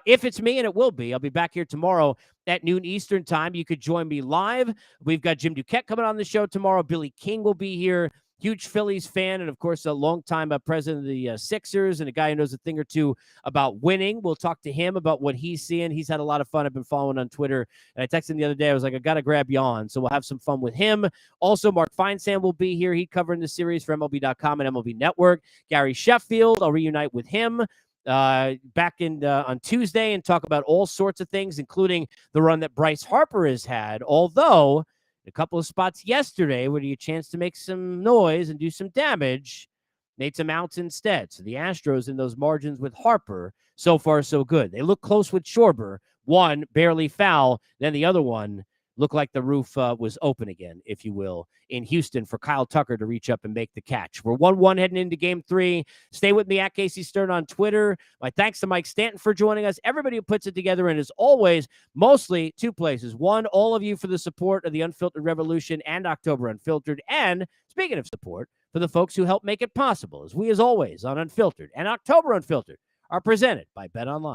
S1: If it's me, and it will be, I'll be back here tomorrow at noon Eastern time. You could join me live. We've got Jim Duquette coming on the show tomorrow. Billy King will be here. Huge Phillies fan, and of course, a longtime president of the Sixers, and a guy who knows a thing or two about winning. We'll talk to him about what he's seeing. He's had a lot of fun. I've been following on Twitter, and I texted him the other day. I was like, I got to grab you on. So we'll have some fun with him. Also, Mark Feinsand will be here. He's covering the series for MLB.com and MLB Network. Gary Sheffield, I'll reunite with him back in on Tuesday and talk about all sorts of things, including the run that Bryce Harper has had. Although a couple of spots yesterday where you had a chance to make some noise and do some damage, made some outs instead. So the Astros in those margins with Harper, so far so good. They look close with Schwarber. One barely foul, then the other one looked like the roof was open again, if you will, in Houston for Kyle Tucker to reach up and make the catch. We're 1-1 heading into game 3. Stay with me at Casey Stern on Twitter. My thanks to Mike Stanton for joining us. Everybody who puts it together, and as always, mostly 2 places. 1, all of you for the support of the Unfiltered Revolution and October Unfiltered. And speaking of support, for the folks who help make it possible, as we, as always, on Unfiltered and October Unfiltered are presented by BetOnline.